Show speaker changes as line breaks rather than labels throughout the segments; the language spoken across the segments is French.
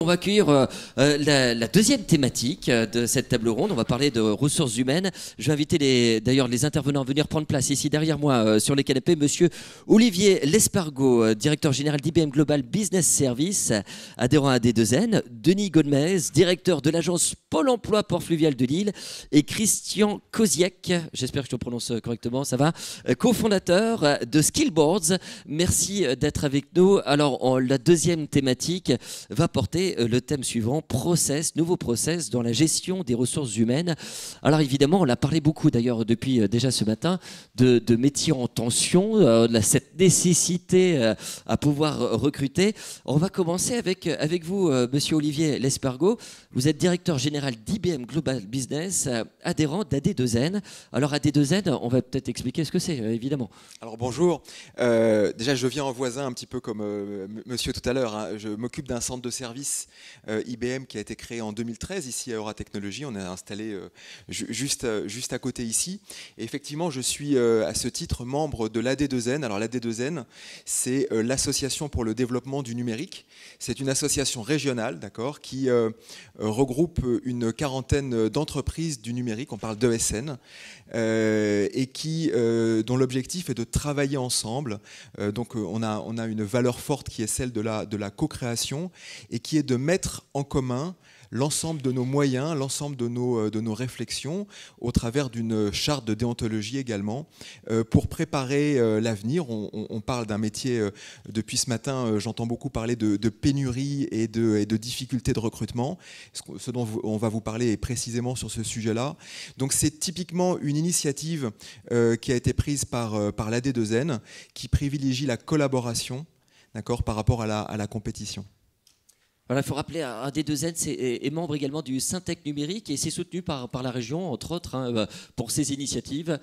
On va accueillir la deuxième thématique de cette table ronde. On va parler de ressources humaines. Je vais inviter d'ailleurs les intervenants à venir prendre place ici derrière moi sur les canapés. Monsieur Olivier Lespargot, directeur général d'IBM Global Business Service, adhérent à D2N. Denis Godmez, directeur de l'agence Pôle emploi Port Fluvial de Lille. Et Christian Koziek, j'espère que je te prononce correctement, ça va, cofondateur de Skillboards. Merci d'être avec nous. Alors, la deuxième thématique va porter le thème suivant, nouveaux process dans la gestion des ressources humaines. Alors évidemment, on a parlé beaucoup d'ailleurs depuis déjà ce matin de métiers en tension, de cette nécessité à pouvoir recruter. On va commencer avec vous, monsieur Olivier Lespargot. Vous êtes directeur général d'IBM Global Business, adhérent d'AD2N. Alors AD2N, on va peut-être expliquer ce que c'est, évidemment.
Alors bonjour, déjà je viens en voisin un petit peu comme monsieur tout à l'heure, hein. Je m'occupe d'un centre de service IBM qui a été créé en 2013 ici à Euratechnologies. On est installé juste à côté ici. Et effectivement, je suis à ce titre membre de l'AD2N. Alors l'AD2N, c'est l'association pour le développement du numérique. C'est une association régionale, d'accord, qui regroupe une quarantaine d'entreprises du numérique. On parle d'ESN. Et dont l'objectif est de travailler ensemble. Donc on a une valeur forte qui est celle de la co-création et qui est de mettre en commun l'ensemble de nos moyens, l'ensemble de nos réflexions au travers d'une charte de déontologie également pour préparer l'avenir. On parle d'un métier, depuis ce matin, j'entends beaucoup parler de pénurie et de difficultés de recrutement. Ce dont on va vous parler est précisément sur ce sujet-là. Donc c'est typiquement une initiative qui a été prise par l'AD2N qui privilégie la collaboration, d'accord, par rapport à la compétition.
Voilà, il faut rappeler, AD2N est membre également du Syntec numérique et c'est soutenu par la région, entre autres, hein, pour ses initiatives.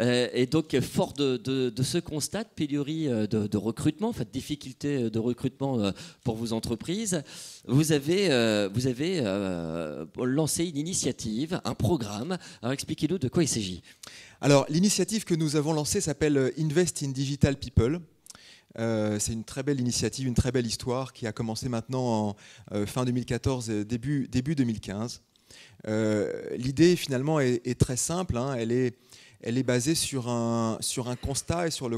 Et donc, fort de ce constat de pénurie de recrutement, enfin, de difficulté de recrutement pour vos entreprises, vous avez lancé une initiative, un programme. Alors, expliquez-nous de quoi il s'agit.
Alors, l'initiative que nous avons lancée s'appelle Invest in Digital People. C'est une très belle initiative, une très belle histoire qui a commencé maintenant en fin 2014, début 2015. L'idée finalement est très simple, hein. Elle est basée sur un constat et sur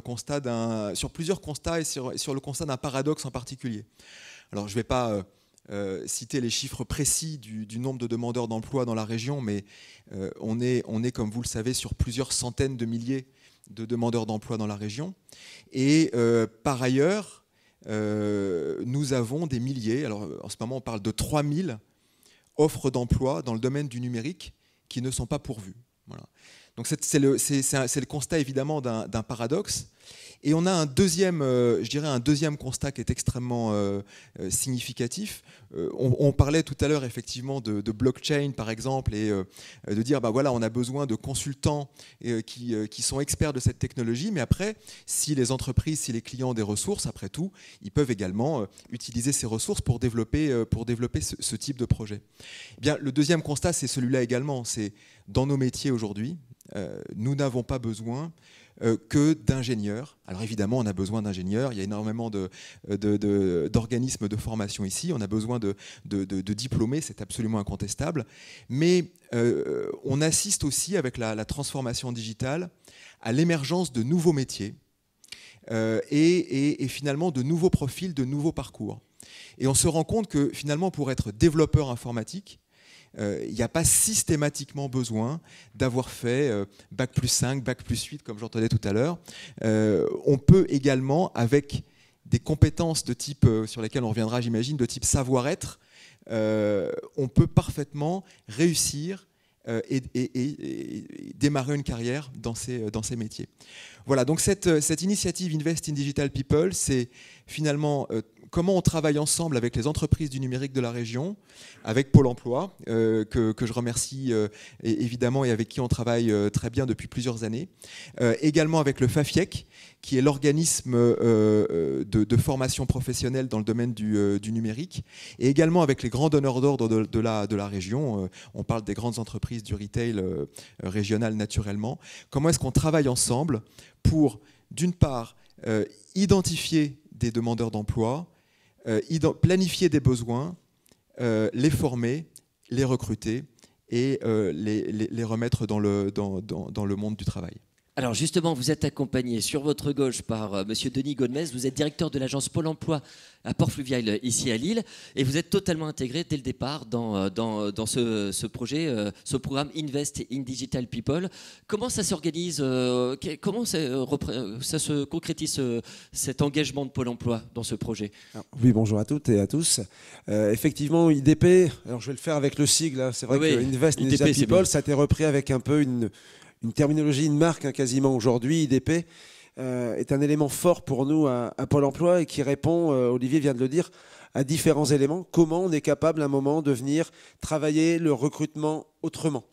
plusieurs constats et sur le constat d'un paradoxe en particulier. Alors je ne vais pas citer les chiffres précis du nombre de demandeurs d'emploi dans la région, mais on est, comme vous le savez, sur plusieurs centaines de milliers de demandeurs d'emploi dans la région. Et par ailleurs, nous avons des milliers, alors en ce moment on parle de 3000 offres d'emploi dans le domaine du numérique qui ne sont pas pourvues. Voilà. Donc c'est le constat évidemment d'un paradoxe. Et on a un deuxième constat qui est extrêmement significatif. On parlait tout à l'heure effectivement de blockchain par exemple et de dire bah voilà, on a besoin de consultants qui sont experts de cette technologie, mais après si les entreprises, si les clients ont des ressources, après tout, ils peuvent également utiliser ces ressources pour développer ce type de projet. Eh bien, le deuxième constat, c'est celui-là également. C'est dans nos métiers aujourd'hui, nous n'avons pas besoin que d'ingénieurs. Alors évidemment, on a besoin d'ingénieurs. Il y a énormément d'organismes de formation ici. On a besoin de diplômés, c'est absolument incontestable. Mais on assiste aussi, avec la transformation digitale, à l'émergence de nouveaux métiers et finalement de nouveaux profils, de nouveaux parcours. Et on se rend compte que finalement, pour être développeur informatique, il n'y a pas systématiquement besoin d'avoir fait Bac plus 5, Bac plus 8, comme j'entendais tout à l'heure. On peut également, avec des compétences de type, sur lesquelles on reviendra j'imagine, de type savoir-être, on peut parfaitement réussir et démarrer une carrière dans ces métiers. Voilà, donc cette initiative Invest in Digital People, c'est finalement comment on travaille ensemble avec les entreprises du numérique de la région, avec Pôle emploi, que je remercie évidemment et avec qui on travaille très bien depuis plusieurs années. Également avec le FAFIEC, qui est l'organisme de formation professionnelle dans le domaine du numérique, et également avec les grands donneurs d'ordre de la région. On parle des grandes entreprises du retail régional naturellement. Comment est-ce qu'on travaille ensemble pour, d'une part, identifier des demandeurs d'emploi, planifier des besoins les former, les recruter et les remettre dans le monde du travail.
Alors justement, vous êtes accompagné sur votre gauche par Monsieur Denis Godmez. Vous êtes directeur de l'agence Pôle Emploi à Port-Fluvial, ici à Lille, et vous êtes totalement intégré dès le départ dans ce projet, ce programme Invest in Digital People. Comment ça s'organise Comment ça se concrétise cet engagement de Pôle Emploi dans ce projet?
Oui, bonjour à toutes et à tous. Effectivement, IDP, alors je vais le faire avec le sigle, hein. C'est vrai que Invest in Digital People, ça a été repris avec un peu une terminologie, une marque, hein, quasiment aujourd'hui. IDP est un élément fort pour nous à Pôle emploi et qui répond, Olivier vient de le dire, à différents éléments. Comment on est capable à un moment de venir travailler le recrutement autrement.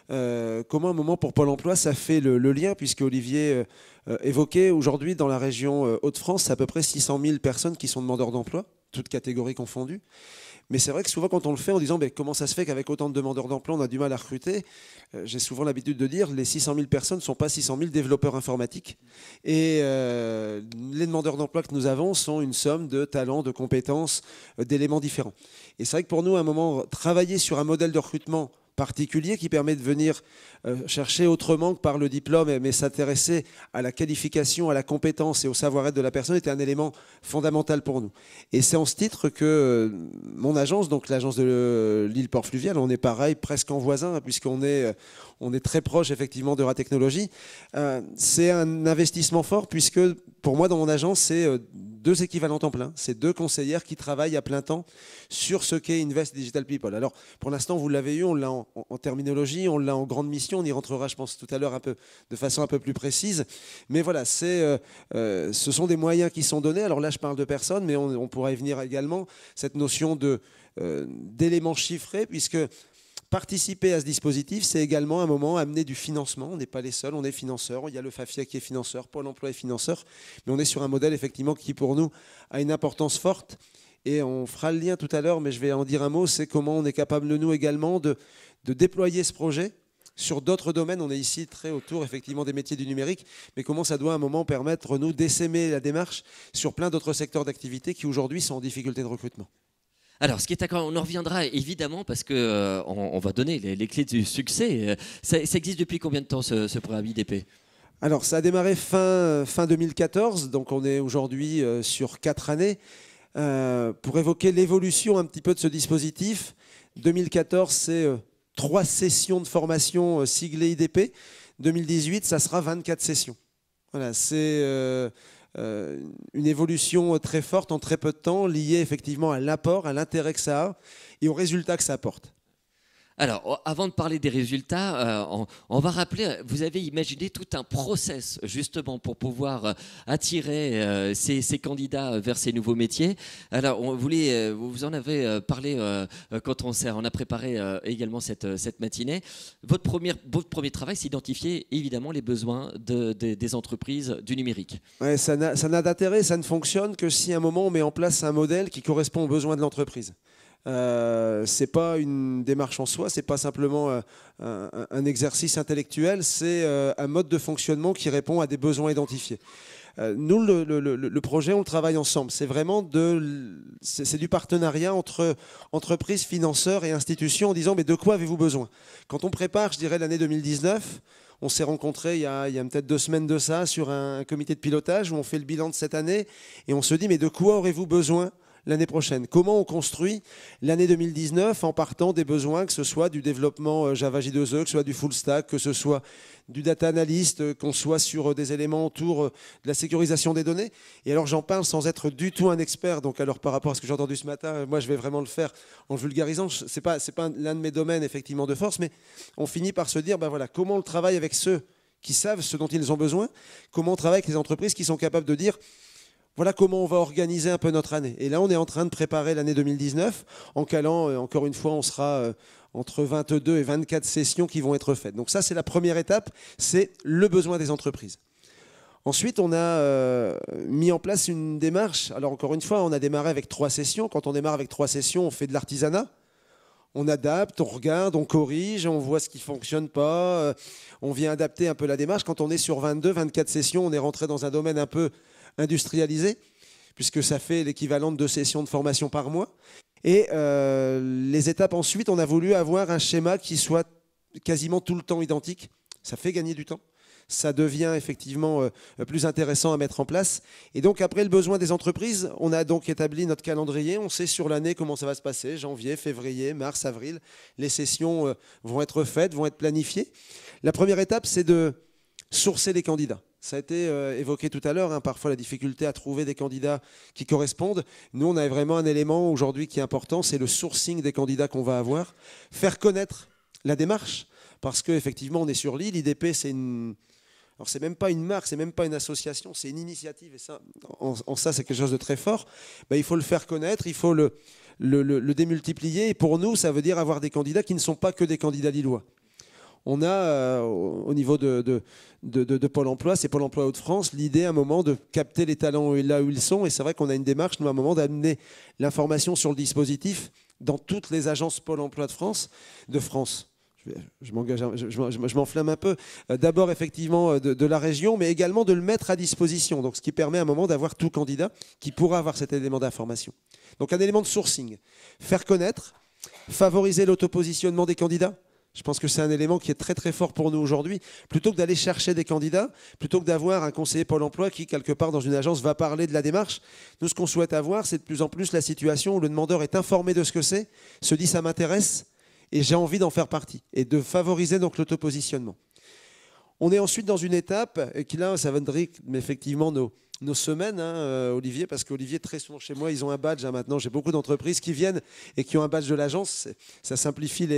Comment à un moment pour Pôle emploi ça fait le lien, puisque Olivier évoquait aujourd'hui dans la région Hauts-de-France, c'est à peu près 600 000 personnes qui sont demandeurs d'emploi, toutes catégories confondues. Mais c'est vrai que souvent, quand on le fait en disant comment ça se fait qu'avec autant de demandeurs d'emploi, on a du mal à recruter, j'ai souvent l'habitude de dire les 600 000 personnes ne sont pas 600 000 développeurs informatiques. Et les demandeurs d'emploi que nous avons sont une somme de talents, de compétences, d'éléments différents. Et c'est vrai que pour nous, à un moment, travailler sur un modèle de recrutement particulier qui permet de venir chercher autrement que par le diplôme, mais s'intéresser à la qualification, à la compétence et au savoir-être de la personne était un élément fondamental pour nous. Et c'est en ce titre que mon agence, donc l'agence de l'île Port-Fluvial, on est pareil, presque en voisin, puisqu'on est très proche effectivement de Ratechnologie. C'est un investissement fort, puisque pour moi, dans mon agence, c'est 2 équivalents temps plein. C'est 2 conseillères qui travaillent à plein temps sur ce qu'est Invest Digital People. Alors, pour l'instant, vous l'avez eu, on l'a en terminologie, on l'a en grande mission. On y rentrera, je pense, tout à l'heure de façon un peu plus précise. Mais voilà, ce sont des moyens qui sont donnés. Alors là, je parle de personnes, mais on pourra y venir également. Cette notion d'éléments chiffrés, puisque participer à ce dispositif, c'est également un moment amener du financement. On n'est pas les seuls, on est financeurs. Il y a le FAFIA qui est financeur, Pôle emploi est financeur. Mais on est sur un modèle, effectivement, qui, pour nous, a une importance forte. Et on fera le lien tout à l'heure, mais je vais en dire un mot. C'est comment on est capable, nous également, de déployer ce projet sur d'autres domaines. On est ici très autour, effectivement, des métiers du numérique. Mais comment ça doit, à un moment, permettre, nous, d'essaimer la démarche sur plein d'autres secteurs d'activité qui, aujourd'hui, sont en difficulté de recrutement.
Alors, ce qui est on en reviendra évidemment parce que on va donner les clés du succès. Ça existe depuis combien de temps ce programme IDP?
Alors, ça a démarré fin 2014, donc on est aujourd'hui sur 4 années. Pour évoquer l'évolution un petit peu de ce dispositif, 2014, c'est 3 sessions de formation siglées IDP. 2018, ça sera 24 sessions. Voilà, c'est une évolution très forte en très peu de temps, liée effectivement à l'apport, à l'intérêt que ça a et aux résultats que ça apporte.
Alors, avant de parler des résultats, on va rappeler, vous avez imaginé tout un process justement pour pouvoir attirer ces candidats vers ces nouveaux métiers. Alors, vous en avez parlé quand on a préparé également cette matinée. Votre premier travail, c'est d'identifier évidemment les besoins des entreprises du numérique.
Ouais, ça n'a d'intérêt, ça ne fonctionne que si à un moment on met en place un modèle qui correspond aux besoins de l'entreprise. C'est pas une démarche en soi, c'est pas simplement un exercice intellectuel, c'est un mode de fonctionnement qui répond à des besoins identifiés. Nous, le projet, on le travaille ensemble. C'est vraiment c'est du partenariat entre entreprises, financeurs et institutions en disant mais de quoi avez-vous besoin? Quand on prépare, je dirais, l'année 2019, on s'est rencontrés il y a peut-être 2 semaines de ça sur un comité de pilotage où on fait le bilan de cette année et on se dit mais de quoi aurez-vous besoin l'année prochaine? Comment on construit l'année 2019 en partant des besoins, que ce soit du développement Java J2E, que ce soit du full stack, que ce soit du data analyst, qu'on soit sur des éléments autour de la sécurisation des données. Et alors j'en parle sans être du tout un expert, donc alors par rapport à ce que j'ai entendu ce matin, moi je vais vraiment le faire en vulgarisant. C'est pas l'un de mes domaines effectivement de force, mais on finit par se dire ben voilà, comment on travaille avec ceux qui savent ce dont ils ont besoin, comment on travaille avec les entreprises qui sont capables de dire voilà comment on va organiser un peu notre année. Et là, on est en train de préparer l'année 2019 en calant, encore une fois, on sera entre 22 et 24 sessions qui vont être faites. Donc ça, c'est la première étape, c'est le besoin des entreprises. Ensuite, on a mis en place une démarche. Alors encore une fois, on a démarré avec 3 sessions. Quand on démarre avec 3 sessions, on fait de l'artisanat. On adapte, on regarde, on corrige, on voit ce qui ne fonctionne pas. On vient adapter un peu la démarche. Quand on est sur 22, 24 sessions, on est rentré dans un domaine un peu industrialisé, puisque ça fait l'équivalent de 2 sessions de formation par mois. Et les étapes ensuite, on a voulu avoir un schéma qui soit quasiment tout le temps identique. Ça fait gagner du temps. Ça devient effectivement plus intéressant à mettre en place. Et donc après le besoin des entreprises, on a donc établi notre calendrier. On sait sur l'année comment ça va se passer. Janvier, février, mars, avril. Les sessions vont être faites, vont être planifiées. La première étape, c'est de sourcer les candidats. Ça a été évoqué tout à l'heure, parfois la difficulté à trouver des candidats qui correspondent. Nous, on a vraiment un élément aujourd'hui qui est important, c'est le sourcing des candidats qu'on va avoir. Faire connaître la démarche, parce qu'effectivement, on est sur l'île. IDP, c'est une... Alors, c'est même pas une marque, c'est même pas une association, c'est une initiative. Et ça, en ça, c'est quelque chose de très fort. Il faut le faire connaître, il faut le démultiplier. Et pour nous, ça veut dire avoir des candidats qui ne sont pas que des candidats lillois. On a, au niveau de Pôle emploi, c'est Pôle emploi Hauts-de-France, l'idée à un moment de capter les talents là où ils sont. Et c'est vrai qu'on a une démarche, nous, à un moment, d'amener l'information sur le dispositif dans toutes les agences Pôle emploi de France. Je m'enflamme un peu. D'abord, effectivement, de la région, mais également de le mettre à disposition. Donc, ce qui permet à un moment d'avoir tout candidat qui pourra avoir cet élément d'information. Donc, un élément de sourcing. Faire connaître, favoriser l'autopositionnement des candidats. Je pense que c'est un élément qui est très très fort pour nous aujourd'hui. Plutôt que d'aller chercher des candidats, plutôt que d'avoir un conseiller Pôle emploi qui, quelque part dans une agence, va parler de la démarche, nous, ce qu'on souhaite avoir, c'est de plus en plus la situation où le demandeur est informé de ce que c'est, se dit ça m'intéresse et j'ai envie d'en faire partie, et de favoriser donc l'autopositionnement. On est ensuite dans une étape, et qui là, ça va rythme effectivement nos semaines, Olivier, parce qu'Olivier, très souvent chez moi, ils ont un badge. Maintenant, j'ai beaucoup d'entreprises qui viennent et qui ont un badge de l'agence. Ça simplifie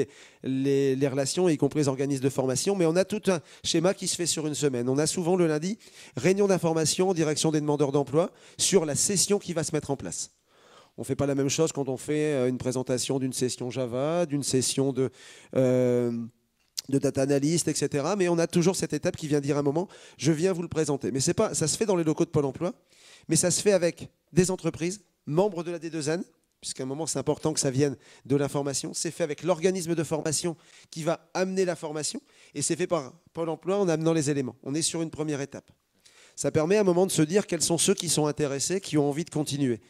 les relations, y compris les organismes de formation. Mais on a tout un schéma qui se fait sur une semaine. On a souvent le lundi, réunion d'information en direction des demandeurs d'emploi sur la session qui va se mettre en place. On ne fait pas la même chose quand on fait une présentation d'une session Java, d'une session de data analyst, etc. Mais on a toujours cette étape qui vient dire à un moment, je viens vous le présenter. Mais c'est pas, ça se fait dans les locaux de Pôle emploi, mais ça se fait avec des entreprises, membres de la D2N, puisqu'à un moment c'est important que ça vienne de l'information. C'est fait avec l'organisme de formation qui va amener la formation, et c'est fait par Pôle emploi en amenant les éléments. On est sur une première étape. Ça permet à un moment de se dire quels sont ceux qui sont intéressés, qui ont envie de continuer.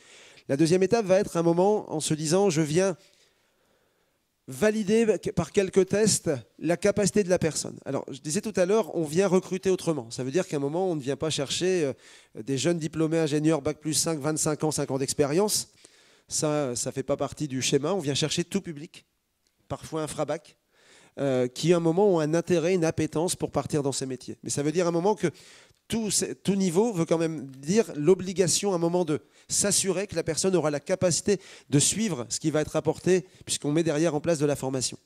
La deuxième étape va être un moment en se disant, je viens valider par quelques tests la capacité de la personne. Alors, je disais tout à l'heure, on vient recruter autrement. Ça veut dire qu'à un moment, on ne vient pas chercher des jeunes diplômés ingénieurs, bac plus 5, 25 ans, 5 ans d'expérience. Ça ne fait pas partie du schéma. On vient chercher tout public, parfois un frabac, qui à un moment ont un intérêt, une appétence pour partir dans ces métiers. Mais ça veut dire à un moment que tout niveau veut quand même dire l'obligation à un moment de s'assurer que la personne aura la capacité de suivre ce qui va être apporté, puisqu'on met derrière en place de la formation.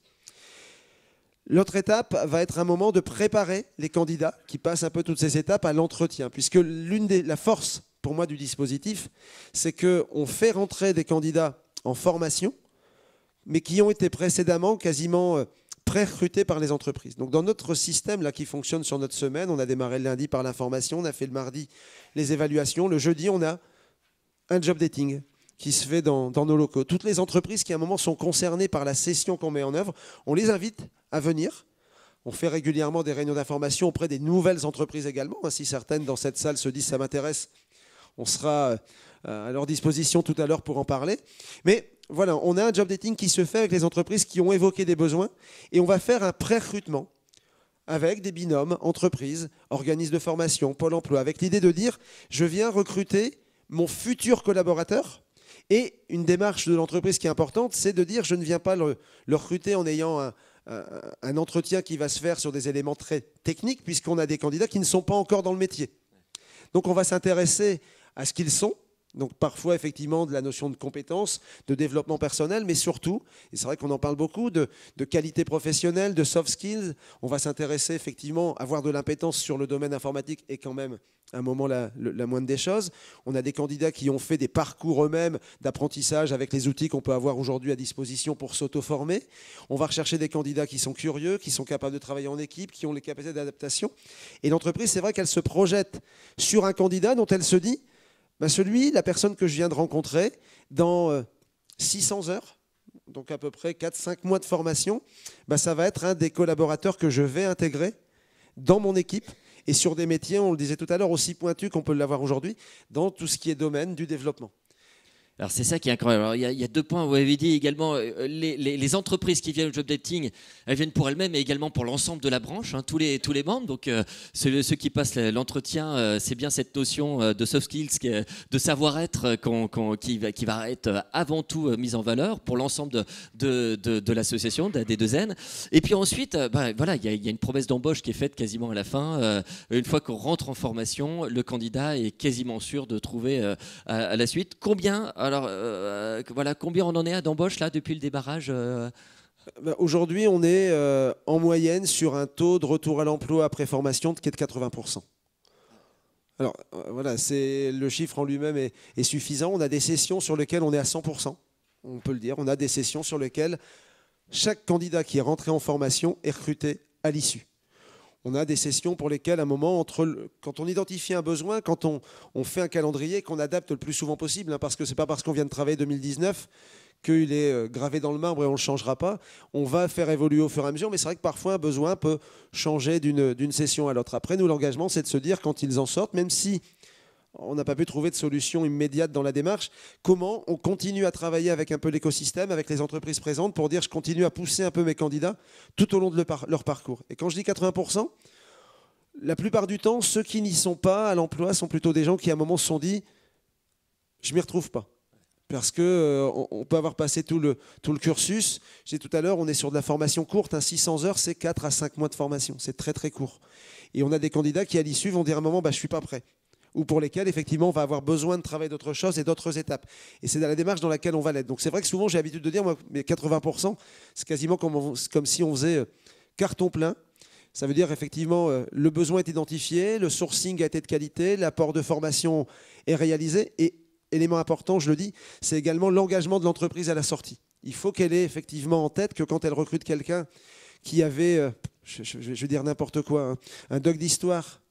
L'autre étape va être un moment de préparer les candidats qui passent un peu toutes ces étapes à l'entretien, puisque la force pour moi du dispositif, c'est qu'on fait rentrer des candidats en formation, mais qui ont été précédemment quasiment pré-recrutés par les entreprises. Donc dans notre système là, qui fonctionne sur notre semaine, on a démarré le lundi par l'information, on a fait le mardi les évaluations, le jeudi on a un job dating qui se fait dans nos locaux. Toutes les entreprises qui à un moment sont concernées par la session qu'on met en œuvre, on les invite à venir. On fait régulièrement des réunions d'information auprès des nouvelles entreprises également. Si certaines dans cette salle se disent ça m'intéresse, on sera à leur disposition tout à l'heure pour en parler. Mais voilà, on a un job dating qui se fait avec les entreprises qui ont évoqué des besoins et on va faire un pré-recrutement avec des binômes, entreprises, organismes de formation, Pôle emploi, avec l'idée de dire je viens recruter mon futur collaborateur. Et une démarche de l'entreprise qui est importante, c'est de dire je ne viens pas le recruter en ayant un entretien qui va se faire sur des éléments très techniques, puisqu'on a des candidats qui ne sont pas encore dans le métier. Donc on va s'intéresser à ce qu'ils sont. Donc parfois effectivement de la notion de compétence, de développement personnel, mais surtout, et c'est vrai qu'on en parle beaucoup, de qualité professionnelle, de soft skills. On va s'intéresser effectivement à avoir de l'impétence sur le domaine informatique et quand même à un moment la moindre des choses. On a des candidats qui ont fait des parcours eux-mêmes d'apprentissage avec les outils qu'on peut avoir aujourd'hui à disposition pour s'auto-former. On va rechercher des candidats qui sont curieux, qui sont capables de travailler en équipe, qui ont les capacités d'adaptation. Et l'entreprise, c'est vrai qu'elle se projette sur un candidat dont elle se dit la personne que je viens de rencontrer, dans 600 heures, donc à peu près 4-5 mois de formation, ça va être un des collaborateurs que je vais intégrer dans mon équipe et sur des métiers, on le disait tout à l'heure, aussi pointus qu'on peut l'avoir aujourd'hui, dans tout ce qui est domaine du développement.
Alors c'est ça qui est incroyable. Alors, il y a 2 points. Vous avez dit également les entreprises qui viennent au job dating, elles viennent pour elles-mêmes et également pour l'ensemble de la branche, hein, tous les membres. Donc ceux qui passent l'entretien, c'est bien cette notion de soft skills, de savoir-être qui va être avant tout mise en valeur pour l'ensemble de l'association, des D2N. Et puis ensuite, voilà, il y a une promesse d'embauche qui est faite quasiment à la fin. Une fois qu'on rentre en formation, le candidat est quasiment sûr de trouver à la suite. Combien on en est à d'embauche là depuis le démarrage
Aujourd'hui, on est en moyenne sur un taux de retour à l'emploi après formation qui est de 80%. Alors voilà, le chiffre en lui-même est suffisant. On a des sessions sur lesquelles on est à 100%, on peut le dire. On a des sessions sur lesquelles chaque candidat qui est rentré en formation est recruté à l'issue. On a des sessions pour lesquelles, à un moment, quand on identifie un besoin, quand on fait un calendrier qu'on adapte le plus souvent possible, hein, parce que ce n'est pas parce qu'on vient de travailler 2019 qu'il est gravé dans le marbre et on ne le changera pas. On va faire évoluer au fur et à mesure, mais c'est vrai que parfois un besoin peut changer d'une session à l'autre. Après, nous, l'engagement, c'est de se dire, quand ils en sortent, même si on n'a pas pu trouver de solution immédiate dans la démarche, comment on continue à travailler avec un peu l'écosystème, avec les entreprises présentes, pour dire je continue à pousser un peu mes candidats tout au long de leur parcours. Et quand je dis 80%, la plupart du temps, ceux qui n'y sont pas à l'emploi sont plutôt des gens qui à un moment se sont dit je ne m'y retrouve pas. Parce qu'on peut avoir passé tout le cursus. J'ai dit tout à l'heure, on est sur de la formation courte. Hein, 600 heures, c'est 4 à 5 mois de formation. C'est très très court. Et on a des candidats qui à l'issue vont dire à un moment je ne suis pas prêt. Ou pour lesquels, effectivement, on va avoir besoin de travailler d'autres choses et d'autres étapes. Et c'est dans la démarche dans laquelle on va l'être. Donc c'est vrai que souvent, j'ai l'habitude de dire, moi, mais 80%, c'est quasiment comme si on faisait carton plein. Ça veut dire, effectivement, le besoin est identifié, le sourcing a été de qualité, l'apport de formation est réalisé. Et élément important, je le dis, c'est également l'engagement de l'entreprise à la sortie. Il faut qu'elle ait effectivement en tête que quand elle recrute quelqu'un qui avait, je vais dire n'importe quoi, hein, un doc d'histoire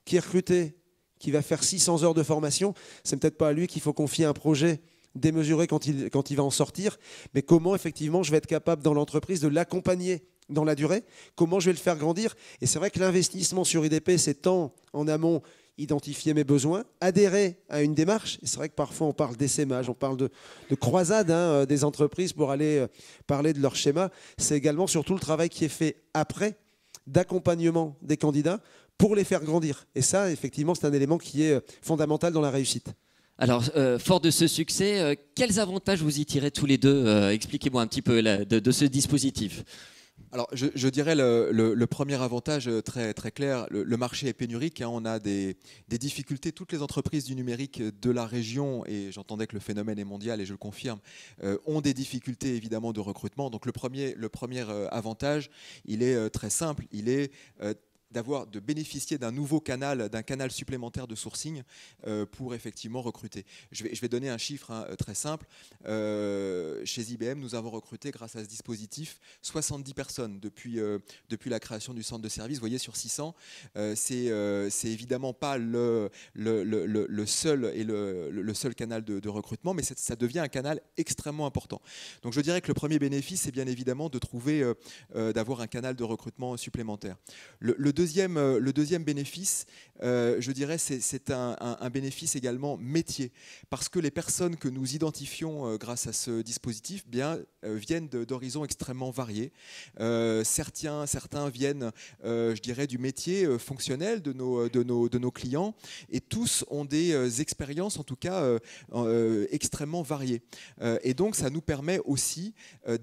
qui est recruté, qui va faire 600 heures de formation, c'est peut-être pas à lui qu'il faut confier un projet démesuré quand il va en sortir, mais comment effectivement je vais être capable dans l'entreprise de l'accompagner dans la durée, comment je vais le faire grandir. Et c'est vrai que l'investissement sur IDP, c'est tant en amont identifier mes besoins, adhérer à une démarche. Et c'est vrai que parfois on parle d'essaimage, on parle de croisade des entreprises pour aller parler de leur schéma. C'est également surtout le travail qui est fait après, d'accompagnement des candidats pour les faire grandir. Et ça, effectivement, c'est un élément qui est fondamental dans la réussite.
Alors, fort de ce succès, quels avantages vous y tirez tous les deux expliquez-moi un petit peu de ce dispositif.
Alors, je dirais le premier avantage très, très clair, le marché est pénurique. Hein, on a des difficultés. Toutes les entreprises du numérique de la région, et j'entendais que le phénomène est mondial et je le confirme, ont des difficultés évidemment de recrutement. Donc le premier avantage, il est très simple. Il est de bénéficier d'un nouveau canal, d'un canal supplémentaire de sourcing pour effectivement recruter. Je vais donner un chiffre très simple. Chez IBM, nous avons recruté grâce à ce dispositif 70 personnes depuis la création du centre de service. Vous voyez, sur 600, c'est évidemment pas le seul canal de recrutement, mais ça devient un canal extrêmement important. Donc je dirais que le premier bénéfice, c'est bien évidemment de trouver, d'avoir un canal de recrutement supplémentaire. Le deuxième bénéfice, je dirais, c'est un bénéfice également métier, parce que les personnes que nous identifions grâce à ce dispositif viennent d'horizons extrêmement variés. Certains viennent, je dirais, du métier fonctionnel de nos clients, et tous ont des expériences, en tout cas, extrêmement variées. Et donc, ça nous permet aussi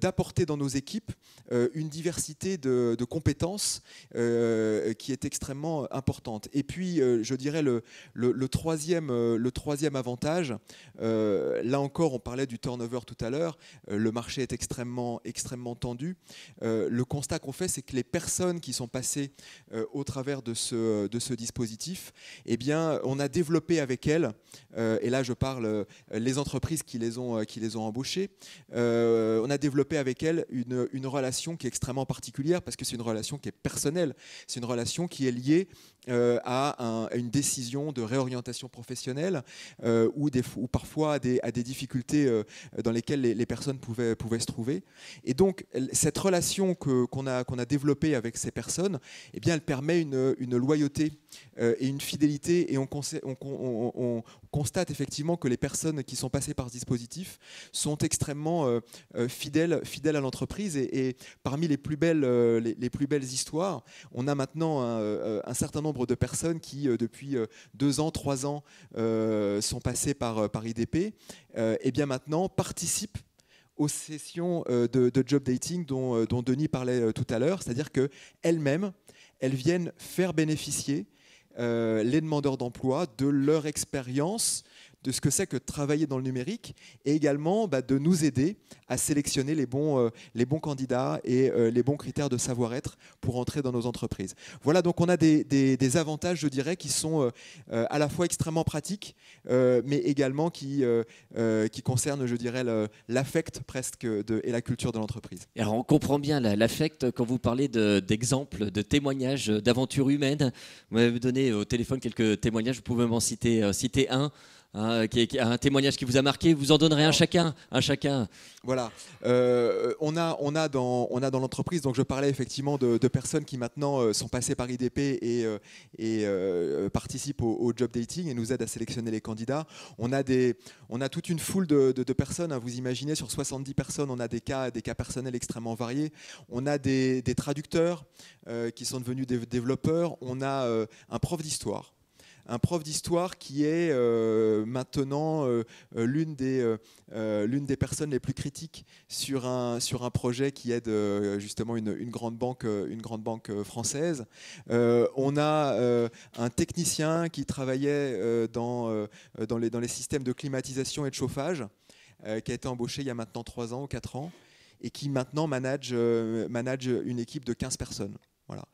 d'apporter dans nos équipes une diversité de compétences qui est extrêmement importante. Et puis, je dirais le troisième avantage, là encore, on parlait du turnover tout à l'heure, le marché est extrêmement tendu. Le constat qu'on fait, c'est que les personnes qui sont passées au travers de ce dispositif, eh bien, on a développé avec elles, et là je parle les entreprises qui les ont embauchées, on a développé avec elles une relation qui est extrêmement particulière, parce que c'est une relation qui est personnelle, c'est une relation qui est liée à une décision de réorientation professionnelle ou parfois à des difficultés dans lesquelles les personnes pouvaient se trouver. Et donc, cette relation qu'on a développée avec ces personnes, eh bien, elle permet une loyauté et une fidélité, et on constate effectivement que les personnes qui sont passées par ce dispositif sont extrêmement fidèles à l'entreprise. Et parmi les plus belles histoires, on a maintenant un certain nombre de personnes qui, depuis 2 ans, 3 ans, sont passées par IDP, et bien maintenant participent aux sessions de job dating dont Denis parlait tout à l'heure, c'est-à-dire qu'elles-mêmes, elles viennent faire bénéficier les demandeurs d'emploi de leur expérience, de ce que c'est que travailler dans le numérique, et également de nous aider à sélectionner les bons candidats et les bons critères de savoir-être pour entrer dans nos entreprises. Voilà, donc on a des avantages, je dirais, qui sont à la fois extrêmement pratiques, mais également qui concernent, je dirais, l'affect presque et la culture de l'entreprise.
Alors on comprend bien l'affect quand vous parlez d'exemples, de témoignages, d'aventures humaines. Vous m'avez donné au téléphone quelques témoignages, vous pouvez m'en citer un. Un témoignage qui vous a marqué, vous en donnerez un chacun.
Voilà, on a dans l'entreprise, donc je parlais effectivement de personnes qui maintenant sont passées par IDP et participent au job dating et nous aident à sélectionner les candidats. On a toute une foule de personnes, vous imaginez, sur 70 personnes, on a des cas personnels extrêmement variés. On a des traducteurs qui sont devenus des développeurs. On a un prof d'histoire. Un prof d'histoire qui est maintenant l'une des personnes les plus critiques sur un projet qui aide justement une grande banque française. On a un technicien qui travaillait dans les systèmes de climatisation et de chauffage, qui a été embauché il y a maintenant 3 ans ou 4 ans et qui maintenant manage une équipe de 15 personnes. Voilà.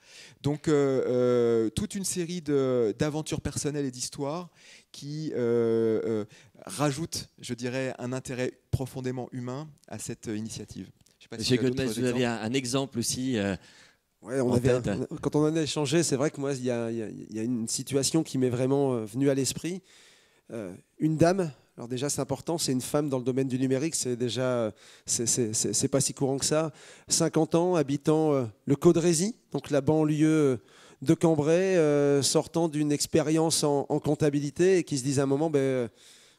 Donc toute une série d'aventures personnelles et d'histoires qui rajoutent, je dirais, un intérêt profondément humain à cette initiative. Je sais pas
Monsieur Godmes, vous avez un exemple aussi
ouais, quand on en a échangé, c'est vrai que moi, il y a une situation qui m'est vraiment venue à l'esprit. Une dame, alors déjà c'est important, c'est une femme dans le domaine du numérique, c'est déjà c'est pas si courant que ça. 50 ans, habitant le Caudrésie, donc la banlieue de Cambrai, sortant d'une expérience en comptabilité et qui se disent à un moment,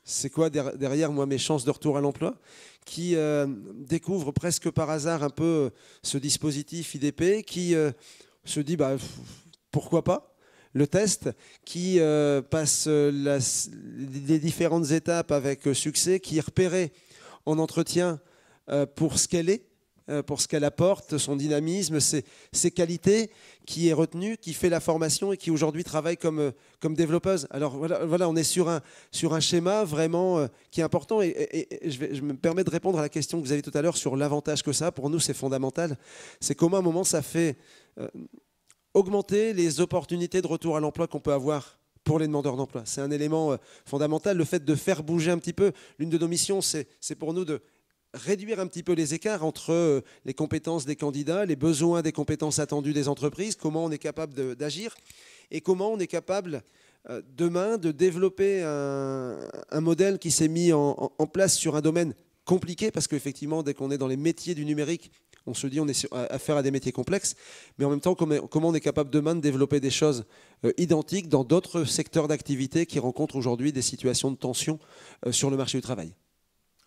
c'est quoi derrière moi mes chances de retour à l'emploi, qui découvre presque par hasard un peu ce dispositif IDP, qui se dit pourquoi pas. Le test, qui passe les différentes étapes avec succès, qui est repérée en entretien pour ce qu'elle est, pour ce qu'elle apporte, son dynamisme, ses qualités, qui est retenue, qui fait la formation et qui aujourd'hui travaille comme développeuse. Alors voilà, on est sur un schéma vraiment qui est important et je me permets de répondre à la question que vous avez tout à l'heure sur l'avantage que ça a. Pour nous, c'est fondamental. C'est comment à un moment ça fait augmenter les opportunités de retour à l'emploi qu'on peut avoir pour les demandeurs d'emploi. C'est un élément fondamental, le fait de faire bouger un petit peu. L'une de nos missions, c'est pour nous de réduire un petit peu les écarts entre les compétences des candidats, les besoins des compétences attendues des entreprises, comment on est capable d'agir et comment on est capable demain de développer un modèle qui s'est mis en place sur un domaine compliqué, parce qu'effectivement, dès qu'on est dans les métiers du numérique, on se dit on est affaire à des métiers complexes, mais en même temps, comment on est capable demain de développer des choses identiques dans d'autres secteurs d'activité qui rencontrent aujourd'hui des situations de tension sur le marché du travail.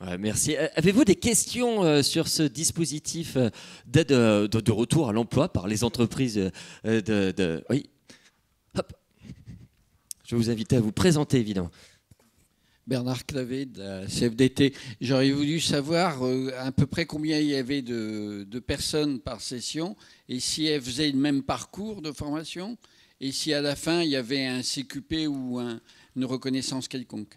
Ouais, merci. Avez-vous des questions sur ce dispositif d'aide de retour à l'emploi par les entreprises Oui. Hop. Je vais vous inviter à vous présenter, évidemment.
Bernard Clavé de la CFDT. J'aurais voulu savoir à peu près combien il y avait de personnes par session et si elles faisaient le même parcours de formation et si à la fin il y avait un CQP ou une reconnaissance quelconque.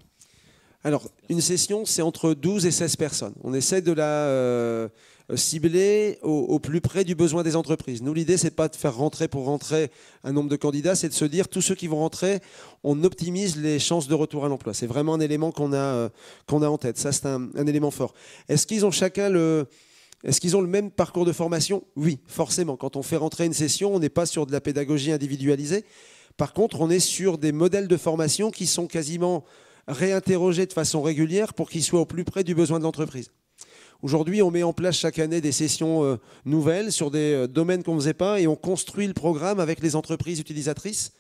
Alors, une session, c'est entre 12 et 16 personnes. On essaie de la cibler au plus près du besoin des entreprises. Nous, l'idée, c'est pas de faire rentrer pour rentrer un nombre de candidats, c'est de se dire, tous ceux qui vont rentrer, on optimise les chances de retour à l'emploi. C'est vraiment un élément qu'on a en tête. Ça, c'est un élément fort. Est-ce qu'ils ont chacun Est-ce qu'ils ont le même parcours de formation? Oui, forcément. Quand on fait rentrer une session, on n'est pas sur de la pédagogie individualisée. Par contre, on est sur des modèles de formation qui sont quasiment réinterroger de façon régulière pour qu'ils soient au plus près du besoin de l'entreprise. Aujourd'hui, on met en place chaque année des sessions nouvelles sur des domaines qu'on ne faisait pas et on construit le programme avec les entreprises utilisatrices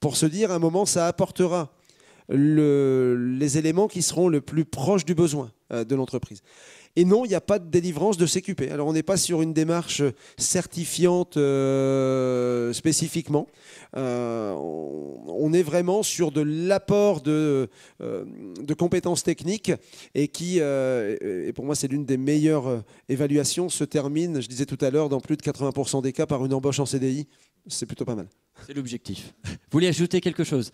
pour se dire à un moment ça apportera les éléments qui seront le plus proches du besoin de l'entreprise. Et non, il n'y a pas de délivrance de CQP. Alors on n'est pas sur une démarche certifiante spécifiquement. On est vraiment sur de l'apport de compétences techniques et qui, et pour moi c'est l'une des meilleures évaluations, se termine, je disais tout à l'heure, dans plus de 80% des cas par une embauche en CDI. C'est plutôt pas mal.
C'est l'objectif. Vous voulez ajouter quelque chose ?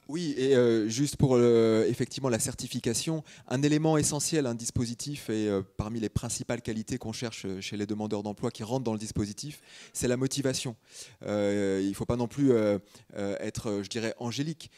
Oui, et juste pour effectivement la certification, un élément essentiel, un dispositif, et parmi les principales qualités qu'on cherche chez les demandeurs d'emploi qui rentrent dans le dispositif, c'est la motivation. Il ne faut pas non plus être, je dirais, angélique.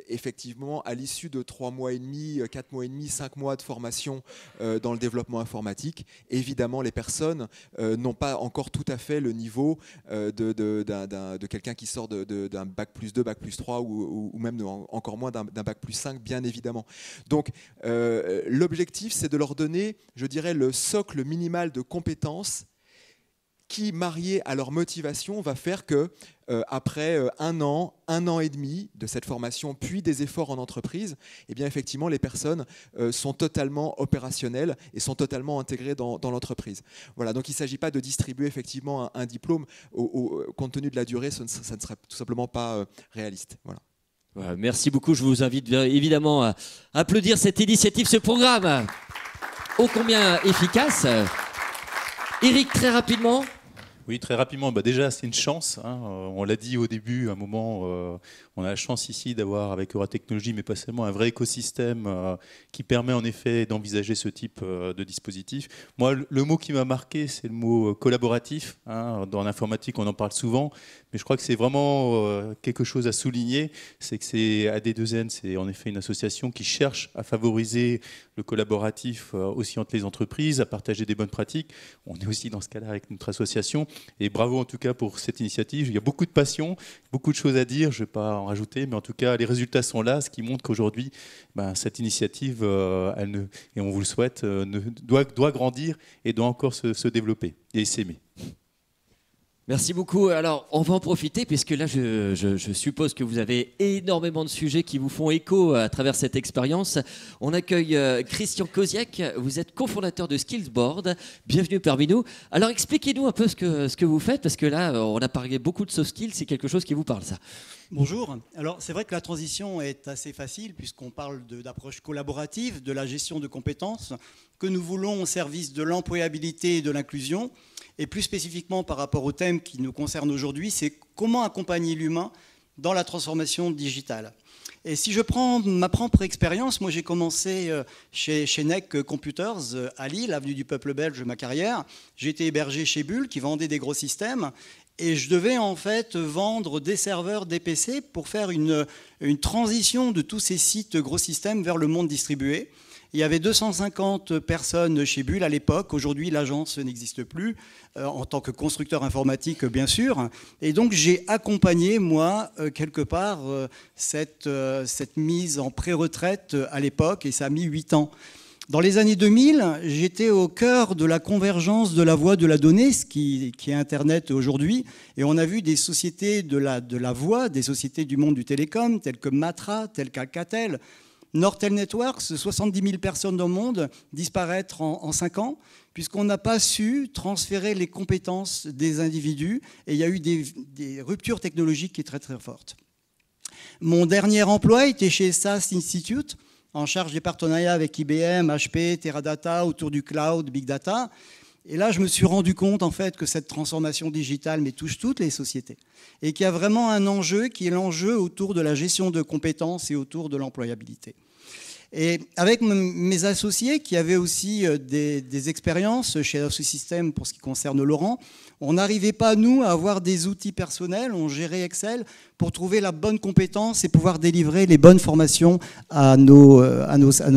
Effectivement, à l'issue de 3 mois et demi, 4 mois et demi, 5 mois de formation dans le développement informatique, évidemment, les personnes n'ont pas encore tout à fait le niveau de quelqu'un qui sort d'un bac plus 2, bac plus 3 ou même encore moins d'un bac plus 5, bien évidemment. Donc, l'objectif, c'est de leur donner, je dirais, le socle minimal de compétences qui, marié à leur motivation, va faire que après un an et demi de cette formation, puis des efforts en entreprise, eh bien effectivement, les personnes sont totalement opérationnelles et sont totalement intégrées dans l'entreprise. Voilà, donc il ne s'agit pas de distribuer effectivement un diplôme. Compte tenu de la durée, ça ne serait tout simplement pas réaliste. Voilà.
Ouais, merci beaucoup. Je vous invite évidemment à applaudir cette initiative, ce programme ô combien efficace. Eric, très rapidement.
Oui, très rapidement. Déjà, c'est une chance. On l'a dit au début, à un moment, on a la chance ici d'avoir, avec Euratechnologies, mais pas seulement, un vrai écosystème qui permet en effet d'envisager ce type de dispositif. Moi, le mot qui m'a marqué, c'est le mot collaboratif. Dans l'informatique, on en parle souvent, mais je crois que c'est vraiment quelque chose à souligner. C'est que c'est AD2N, c'est en effet une association qui cherche à favoriser le collaboratif aussi entre les entreprises, à partager des bonnes pratiques. On est aussi dans ce cas-là avec notre association. Et bravo en tout cas pour cette initiative. Il y a beaucoup de passion, beaucoup de choses à dire, je ne vais pas en rajouter, mais en tout cas les résultats sont là, ce qui montre qu'aujourd'hui cette initiative, et on vous le souhaite, doit grandir et doit encore se développer et s'aimer.
Merci beaucoup. Alors, on va en profiter puisque là, je suppose que vous avez énormément de sujets qui vous font écho à travers cette expérience. On accueille Christian Koziak. Vous êtes cofondateur de Skillsboard. Bienvenue parmi nous. Alors, expliquez-nous un peu ce que vous faites parce que là, on a parlé beaucoup de soft skills. C'est quelque chose qui vous parle, ça.
Bonjour. Alors, c'est vrai que la transition est assez facile puisqu'on parle d'approche collaborative, de la gestion de compétences que nous voulons au service de l'employabilité et de l'inclusion. Et plus spécifiquement par rapport au thème qui nous concerne aujourd'hui, c'est comment accompagner l'humain dans la transformation digitale. Et si je prends ma propre expérience, moi j'ai commencé chez NEC Computers à Lille, avenue du Peuple Belge, ma carrière. J'ai été hébergé chez Bull qui vendait des gros systèmes. Et je devais en fait vendre des serveurs, des PC pour faire une transition de tous ces sites gros systèmes vers le monde distribué. Il y avait 250 personnes chez Bull à l'époque. Aujourd'hui, l'agence n'existe plus, en tant que constructeur informatique, bien sûr. Et donc, j'ai accompagné, moi, quelque part, cette mise en pré-retraite à l'époque, et ça a mis 8 ans. Dans les années 2000, j'étais au cœur de la convergence de la voix de la donnée, ce qui est Internet aujourd'hui. Et on a vu des sociétés de la voix, des sociétés du monde du télécom, telles que Matra, telles qu'Alcatel, Nortel Networks, 70 000 personnes dans le monde, disparaître en 5 ans, puisqu'on n'a pas su transférer les compétences des individus, et il y a eu des ruptures technologiques qui sont très très fortes. Mon dernier emploi était chez SAS Institute, en charge des partenariats avec IBM, HP, Teradata, autour du cloud, Big Data. Et là, je me suis rendu compte en fait que cette transformation digitale touche toutes les sociétés et qu'il y a vraiment un enjeu qui est l'enjeu autour de la gestion de compétences et autour de l'employabilité. Et avec mes associés qui avaient aussi des expériences chez Dassault Systèmes pour ce qui concerne Laurent, on n'arrivait pas, nous, à avoir des outils personnels, on gérait Excel pour trouver la bonne compétence et pouvoir délivrer les bonnes formations à nos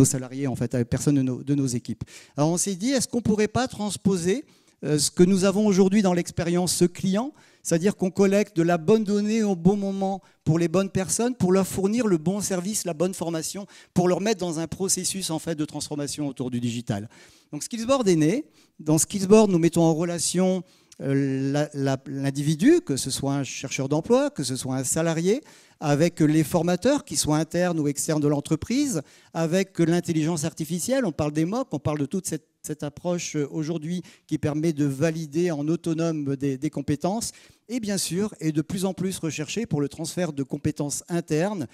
salariés, en fait, à la personne de nos équipes. Alors on s'est dit, est-ce qu'on ne pourrait pas transposer ce que nous avons aujourd'hui dans l'expérience client, c'est-à-dire qu'on collecte de la bonne donnée au bon moment pour les bonnes personnes, pour leur fournir le bon service, la bonne formation, pour leur mettre dans un processus en fait, de transformation autour du digital. Donc Skillsboard est né. Dans Skillsboard, nous mettons en relation l'individu, que ce soit un chercheur d'emploi, que ce soit un salarié, avec les formateurs, qui soient internes ou externes de l'entreprise, avec l'intelligence artificielle, on parle des MOOC, on parle de toute cette approche aujourd'hui qui permet de valider en autonome des compétences, et bien sûr, et de plus en plus recherché pour le transfert de compétences internes,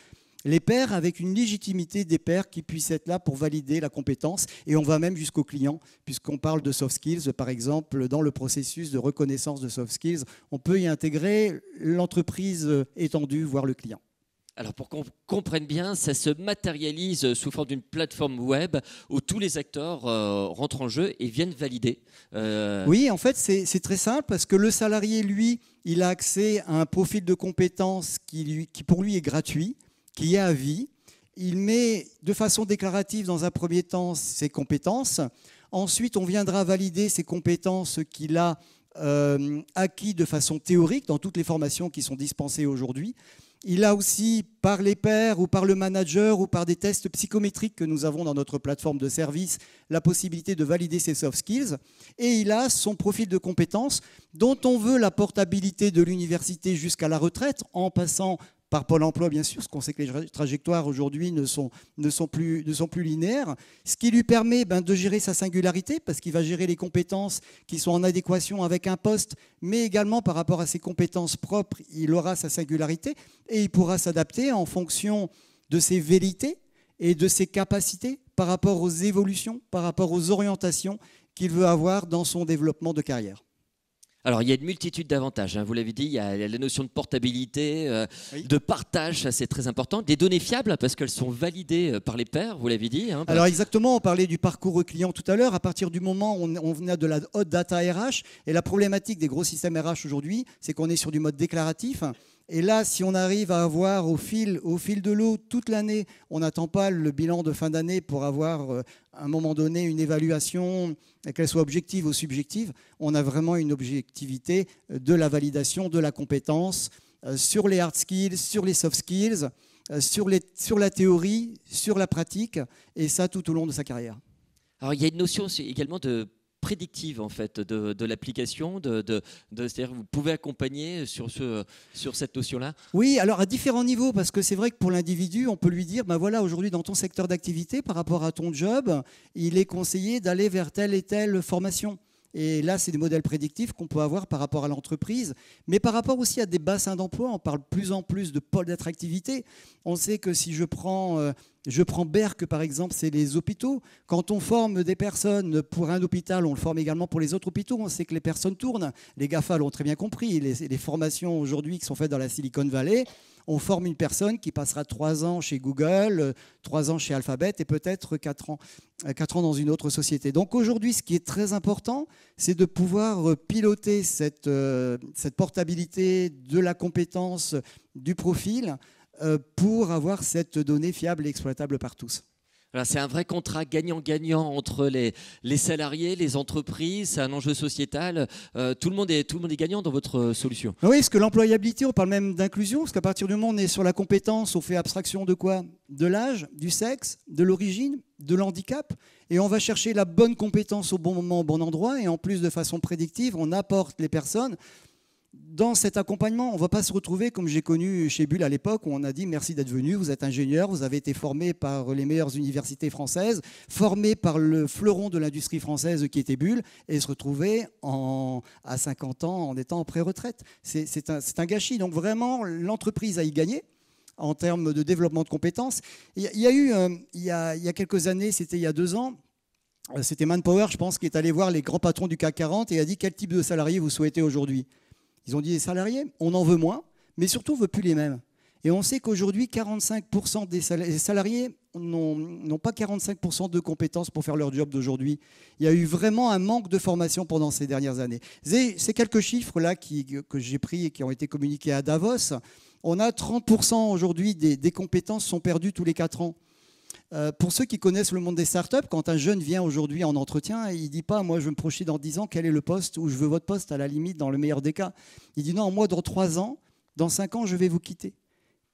les pairs avec une légitimité des pairs qui puissent être là pour valider la compétence. Et on va même jusqu'au client, puisqu'on parle de soft skills, par exemple, dans le processus de reconnaissance de soft skills, on peut y intégrer l'entreprise étendue, voire le client.
Alors pour qu'on comprenne bien, ça se matérialise sous forme d'une plateforme web où tous les acteurs rentrent en jeu et viennent valider.
Oui, en fait, c'est très simple parce que le salarié, lui, il a accès à un profil de compétences qui pour lui est gratuit, qui est à vie. Il met de façon déclarative dans un premier temps ses compétences. Ensuite, on viendra valider ces compétences qu'il a acquis de façon théorique dans toutes les formations qui sont dispensées aujourd'hui. Il a aussi, par les pairs ou par le manager ou par des tests psychométriques que nous avons dans notre plateforme de service, la possibilité de valider ses soft skills. Et il a son profil de compétences dont on veut la portabilité de l'université jusqu'à la retraite en passant par Pôle emploi, bien sûr, parce qu'on sait que les trajectoires aujourd'hui ne sont plus linéaires, ce qui lui permet de gérer sa singularité, parce qu'il va gérer les compétences qui sont en adéquation avec un poste, mais également par rapport à ses compétences propres, il aura sa singularité, et il pourra s'adapter en fonction de ses velléités et de ses capacités par rapport aux évolutions, par rapport aux orientations qu'il veut avoir dans son développement de carrière.
Alors, il y a une multitude d'avantages, hein. Vous l'avez dit, il y a la notion de portabilité, oui, de partage, ça c'est très important. Des données fiables, parce qu'elles sont validées par les pairs, vous l'avez dit. Hein.
Alors exactement, on parlait du parcours client tout à l'heure. À partir du moment où on venait de la haute data RH, et la problématique des gros systèmes RH aujourd'hui, c'est qu'on est sur du mode déclaratif. Et là, si on arrive à avoir au fil de l'eau toute l'année, on n'attend pas le bilan de fin d'année pour avoir à un moment donné une évaluation, qu'elle soit objective ou subjective, on a vraiment une objectivité de la validation de la compétence sur les hard skills, sur les soft skills, sur la théorie, sur la pratique, et ça tout au long de sa carrière.
Alors il y a une notion également de prédictive en fait de l'application, c'est-à-dire que vous pouvez accompagner sur cette notion-là.
Oui, alors à différents niveaux, parce que c'est vrai que pour l'individu, on peut lui dire, voilà, aujourd'hui dans ton secteur d'activité, par rapport à ton job, il est conseillé d'aller vers telle et telle formation. Et là, c'est des modèles prédictifs qu'on peut avoir par rapport à l'entreprise, mais par rapport aussi à des bassins d'emploi. On parle de plus en plus de pôles d'attractivité. On sait que si je prends Berck, par exemple, c'est les hôpitaux. Quand on forme des personnes pour un hôpital, on le forme également pour les autres hôpitaux. On sait que les personnes tournent. Les GAFA l'ont très bien compris. Les formations aujourd'hui qui sont faites dans la Silicon Valley, on forme une personne qui passera 3 ans chez Google, 3 ans chez Alphabet et peut-être 4 ans dans une autre société. Donc aujourd'hui, ce qui est très important, c'est de pouvoir piloter cette portabilité de la compétence, du profil, pour avoir cette donnée fiable et exploitable par tous.
Alors, c'est un vrai contrat gagnant-gagnant entre les salariés, les entreprises, c'est un enjeu sociétal. Tout le monde est gagnant dans votre solution.
Oui, parce que l'employabilité, on parle même d'inclusion, parce qu'à partir du moment où on est sur la compétence, on fait abstraction de quoi? De l'âge, du sexe, de l'origine, de l'handicap, et on va chercher la bonne compétence au bon moment, au bon endroit, et en plus de façon prédictive, on apporte les personnes. Dans cet accompagnement, on ne va pas se retrouver comme j'ai connu chez Bull à l'époque où on a dit merci d'être venu, vous êtes ingénieur, vous avez été formé par les meilleures universités françaises, formé par le fleuron de l'industrie française qui était Bull, et se retrouver à 50 ans en étant en pré-retraite. C'est un gâchis. Donc vraiment, l'entreprise a y gagné en termes de développement de compétences. Il y a quelques années, c'était il y a 2 ans, c'était Manpower, je pense, qui est allé voir les grands patrons du CAC 40 et a dit quel type de salarié vous souhaitez aujourd'hui. Ils ont dit les salariés, on en veut moins, mais surtout on ne veut plus les mêmes. Et on sait qu'aujourd'hui, 45% des salariés n'ont pas 45% de compétences pour faire leur job d'aujourd'hui. Il y a eu vraiment un manque de formation pendant ces dernières années. Ces quelques chiffres-là que j'ai pris et qui ont été communiqués à Davos, on a 30% aujourd'hui des compétences sont perdues tous les 4 ans. Pour ceux qui connaissent le monde des startups, quand un jeune vient aujourd'hui en entretien, il ne dit pas « moi je veux me projeter dans 10 ans, quel est le poste ou je veux votre poste à la limite dans le meilleur des cas ». Il dit « non, moi dans 3 ans, dans 5 ans, je vais vous quitter.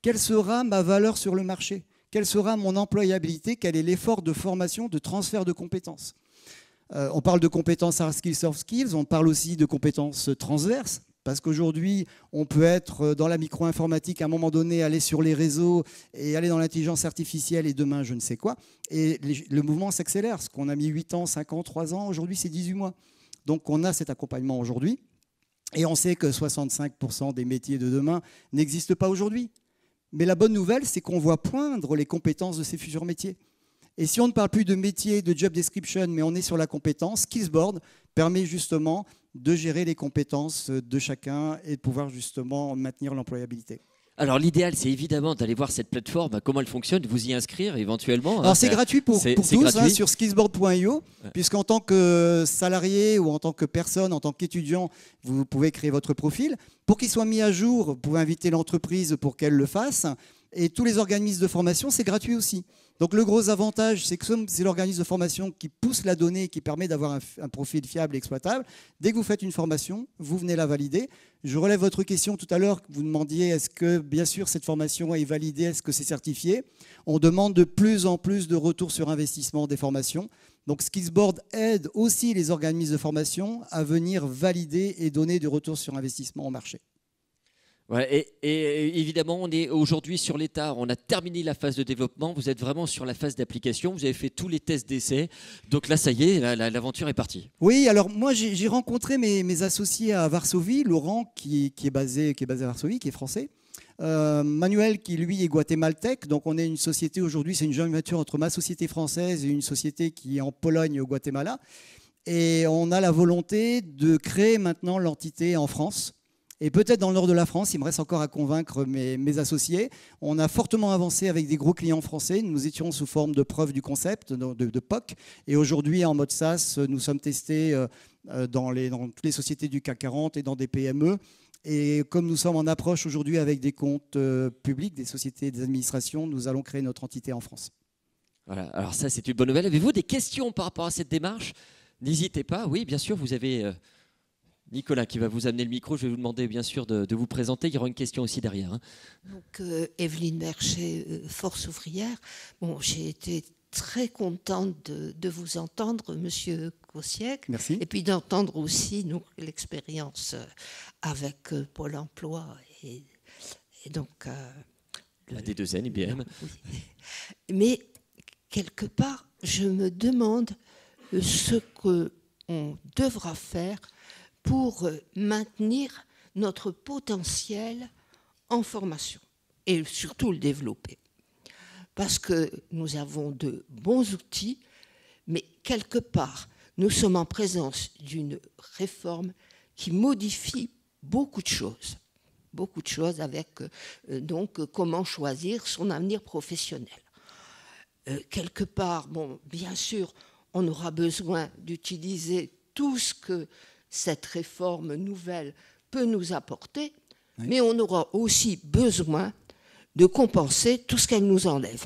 Quelle sera ma valeur sur le marché? Quelle sera mon employabilité? Quel est l'effort de formation, de transfert de compétences ?» On parle de compétences hard skills, soft skills, on parle aussi de compétences transverses. Parce qu'aujourd'hui, on peut être dans la micro-informatique à un moment donné, aller sur les réseaux et aller dans l'intelligence artificielle et demain, je ne sais quoi. Et le mouvement s'accélère. Ce qu'on a mis 8 ans, 5 ans, 3 ans, aujourd'hui, c'est 18 mois. Donc, on a cet accompagnement aujourd'hui. Et on sait que 65% des métiers de demain n'existent pas aujourd'hui. Mais la bonne nouvelle, c'est qu'on voit poindre les compétences de ces futurs métiers. Et si on ne parle plus de métier, de job description, mais on est sur la compétence, Skillsboard permet justement de gérer les compétences de chacun et de pouvoir justement maintenir l'employabilité.
Alors l'idéal, c'est évidemment d'aller voir cette plateforme, comment elle fonctionne, de vous y inscrire éventuellement.
Alors c'est gratuit pour tous, sur skillsboard.io, puisqu'en tant que salarié ou en tant que personne, en tant qu'étudiant, vous pouvez créer votre profil. Pour qu'il soit mis à jour, vous pouvez inviter l'entreprise pour qu'elle le fasse. Et tous les organismes de formation, c'est gratuit aussi. Donc le gros avantage, c'est que c'est l'organisme de formation qui pousse la donnée et qui permet d'avoir un profil fiable et exploitable. Dès que vous faites une formation, vous venez la valider. Je relève votre question tout à l'heure, vous demandiez est-ce que, bien sûr, cette formation est validée, est-ce que c'est certifié? On demande de plus en plus de retours sur investissement des formations. Donc Skillsboard aide aussi les organismes de formation à venir valider et donner du retour sur investissement au marché.
Ouais, et évidemment, on est aujourd'hui sur l'état. On a terminé la phase de développement. Vous êtes vraiment sur la phase d'application. Vous avez fait tous les tests d'essai. Donc là, ça y est, l'aventure est partie.
Oui, alors moi, j'ai rencontré mes associés à Varsovie. Laurent, qui est basé à Varsovie, qui est français. Manuel, qui lui est guatémaltèque. Donc on est une société aujourd'hui, c'est une joint venture entre ma société française et une société qui est en Pologne, au Guatemala. Et on a la volonté de créer maintenant l'entité en France. Et peut-être dans le nord de la France, il me reste encore à convaincre mes associés. On a fortement avancé avec des gros clients français. Nous étions sous forme de preuve du concept, de POC. Et aujourd'hui, en mode SaaS, nous sommes testés dans toutes les sociétés du CAC 40 et dans des PME. Et comme nous sommes en approche aujourd'hui avec des comptes publics, des sociétés, des administrations, nous allons créer notre entité en France.
Voilà, alors ça, c'est une bonne nouvelle. Avez-vous des questions par rapport à cette démarche? N'hésitez pas. Oui, bien sûr, vous avez... Nicolas qui va vous amener le micro, je vais vous demander bien sûr de vous présenter. Il y aura une question aussi derrière. Hein.
Donc, Evelyne Bercher, Force ouvrière. Bon, j'ai été très contente de vous entendre, Monsieur Cossiec.
Merci.
Et puis d'entendre aussi l'expérience avec Pôle emploi et donc...
la D2N, IBM.
Oui. Mais quelque part, je me demande ce qu'on devra faire pour maintenir notre potentiel en formation et surtout le développer. Parce que nous avons de bons outils, mais quelque part, nous sommes en présence d'une réforme qui modifie beaucoup de choses. Beaucoup de choses avec donc comment choisir son avenir professionnel. Quelque part, bon, bien sûr, on aura besoin d'utiliser tout ce que cette réforme nouvelle peut nous apporter, oui. Mais on aura aussi besoin de compenser tout ce qu'elle nous enlève.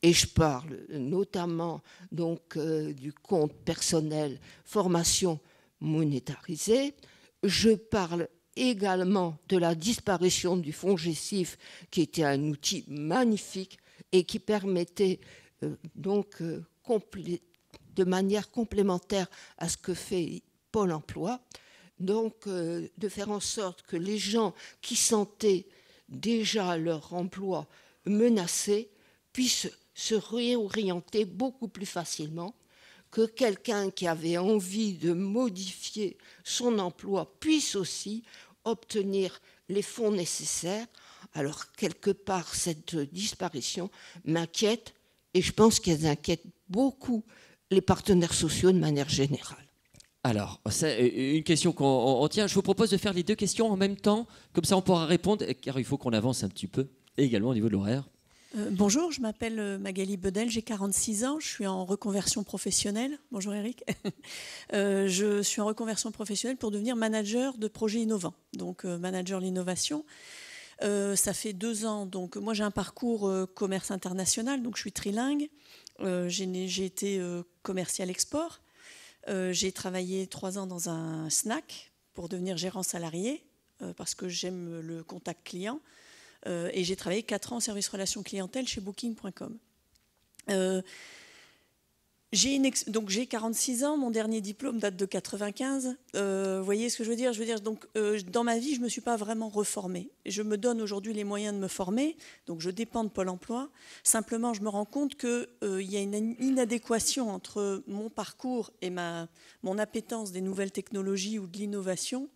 Et je parle notamment donc, du compte personnel formation monétarisée. Je parle également de la disparition du fonds GESIF, qui était un outil magnifique et qui permettait de manière complémentaire à ce que fait Pôle emploi, donc de faire en sorte que les gens qui sentaient déjà leur emploi menacé puissent se réorienter beaucoup plus facilement, que quelqu'un qui avait envie de modifier son emploi puisse aussi obtenir les fonds nécessaires. Alors, quelque part, cette disparition m'inquiète et je pense qu'elle inquiète beaucoup les partenaires sociaux de manière générale.
Alors, c'est une question qu'on tient. Je vous propose de faire les deux questions en même temps, comme ça on pourra répondre, car il faut qu'on avance un petit peu, et également au niveau de l'horaire.
Bonjour, je m'appelle Magali Bedel, j'ai 46 ans, je suis en reconversion professionnelle. Bonjour Eric. Je suis en reconversion professionnelle pour devenir manager de projets innovants, donc manager l'innovation. Ça fait 2 ans, donc moi j'ai un parcours commerce international, donc je suis trilingue. J'ai été commercial export. J'ai travaillé 3 ans dans un snack pour devenir gérant salarié parce que j'aime le contact client et j'ai travaillé 4 ans en service relations clientèle chez Booking.com. Donc j'ai 46 ans, mon dernier diplôme date de 95. Vous voyez ce que je veux dire? Donc dans ma vie, je ne me suis pas vraiment reformée. Je me donne aujourd'hui les moyens de me former, donc je dépends de Pôle emploi. Simplement, je me rends compte qu'il y a une inadéquation entre mon parcours et mon appétence des nouvelles technologies ou de l'innovation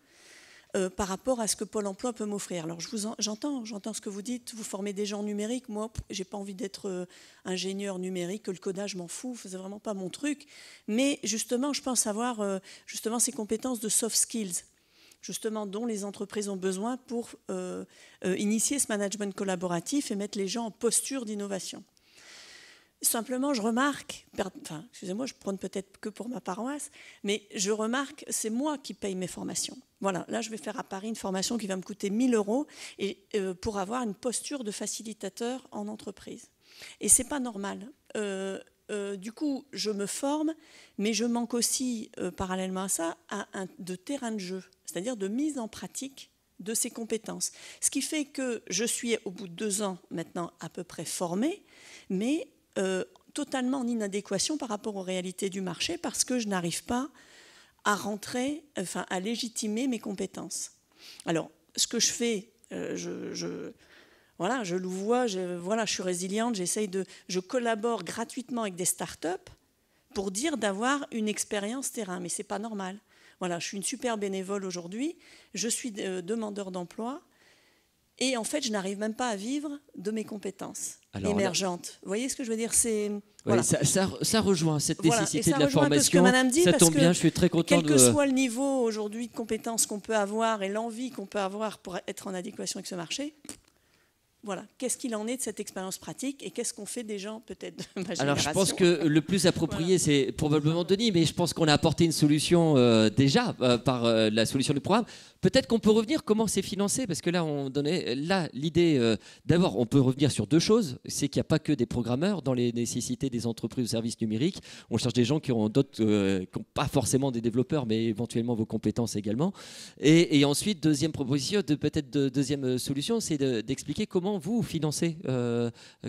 par rapport à ce que Pôle emploi peut m'offrir. Alors j'entends ce que vous dites, vous formez des gens numériques. Moi, j'ai pas envie d'être ingénieur numérique, que le codage, je m'en fous, c'est vraiment pas mon truc. Mais justement, je pense avoir justement ces compétences de soft skills, justement dont les entreprises ont besoin pour initier ce management collaboratif et mettre les gens en posture d'innovation. Simplement, je remarque, excusez-moi, je prône peut-être que pour ma paroisse, mais je remarque, c'est moi qui paye mes formations. Voilà, là, je vais faire à Paris une formation qui va me coûter 1 000 € et, pour avoir une posture de facilitateur en entreprise. Et c'est pas normal. Du coup, je me forme, mais je manque aussi, parallèlement à ça, de terrain de jeu, c'est-à-dire de mise en pratique de ces compétences. Ce qui fait que je suis, au bout de 2 ans maintenant, à peu près formée, mais totalement en inadéquation par rapport aux réalités du marché parce que je n'arrive pas à rentrer, à légitimer mes compétences. Alors, ce que je fais, voilà, je le vois, je suis résiliente, je collabore gratuitement avec des startups pour dire d'avoir une expérience terrain, mais c'est pas normal. Voilà, je suis une super bénévole aujourd'hui, je suis demandeur d'emploi. Et en fait, je n'arrive même pas à vivre de mes compétences émergentes. Vous voyez ce que je veux dire?
Voilà. Ça rejoint cette nécessité de la formation.
Ce que Madame dit,
ça tombe bien, je suis très content.
Quel que soit le niveau aujourd'hui de compétences qu'on peut avoir et l'envie qu'on peut avoir pour être en adéquation avec ce marché, voilà, qu'est-ce qu'il en est de cette expérience pratique et qu'est-ce qu'on fait des gens peut-être de ma génération?
Alors je pense que le plus approprié, c'est probablement Denis, mais je pense qu'on a apporté une solution déjà par la solution du programme. Peut-être qu'on peut revenir comment c'est financé, parce que là, on donnait l'idée. D'abord, on peut revenir sur 2 choses. C'est qu'il n'y a pas que des programmeurs dans les nécessités des entreprises de services numériques. On cherche des gens qui ont d'autres, qui n'ont pas forcément des développeurs, mais éventuellement vos compétences également. Et ensuite, deuxième proposition, deuxième solution, c'est d'expliquer comment vous financez.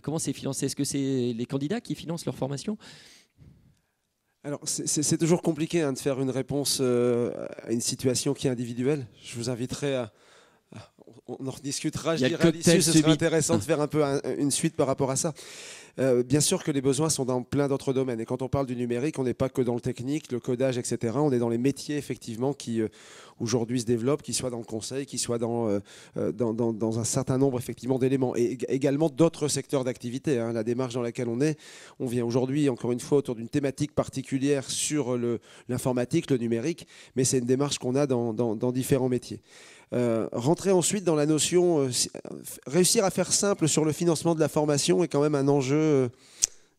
Comment c'est financé? Est-ce que c'est les candidats qui financent leur formation?
Alors, c'est toujours compliqué de faire une réponse à une situation qui est individuelle. Je vous inviterai on en rediscutera, je dirais à l'issue, ce serait intéressant de faire un peu une suite par rapport à ça. Bien sûr que les besoins sont dans plein d'autres domaines. Et quand on parle du numérique, on n'est pas que dans le technique, le codage, etc. On est dans les métiers, effectivement, qui aujourd'hui se développent, qui soient dans le conseil, qui soient dans un certain nombre, effectivement, d'éléments. Et également d'autres secteurs d'activité. La démarche dans laquelle on vient aujourd'hui, encore une fois, autour d'une thématique particulière sur l'informatique, le numérique. Mais c'est une démarche qu'on a dans différents métiers. Rentrer ensuite dans la notion, réussir à faire simple sur le financement de la formation est quand même un enjeu.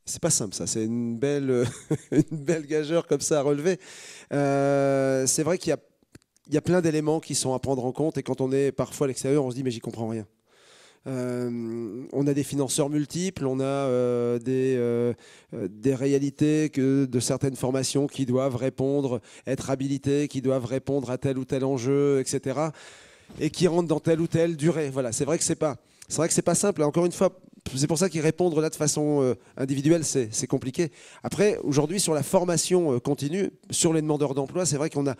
C'est pas simple, ça. C'est une belle gageure comme ça à relever. C'est vrai qu'il y a plein d'éléments qui sont à prendre en compte, et quand on est parfois à l'extérieur, on se dit mais j'y comprends rien. On a des financeurs multiples, on a des réalités de certaines formations qui doivent répondre, être habilitées, qui doivent répondre à tel ou tel enjeu, etc. et qui rentrent dans telle ou telle durée. Voilà, c'est vrai que c'est pas simple. Encore une fois, c'est pour ça qu'y répondre là de façon individuelle, c'est compliqué. Après, aujourd'hui, sur la formation continue, sur les demandeurs d'emploi, c'est vrai qu'on a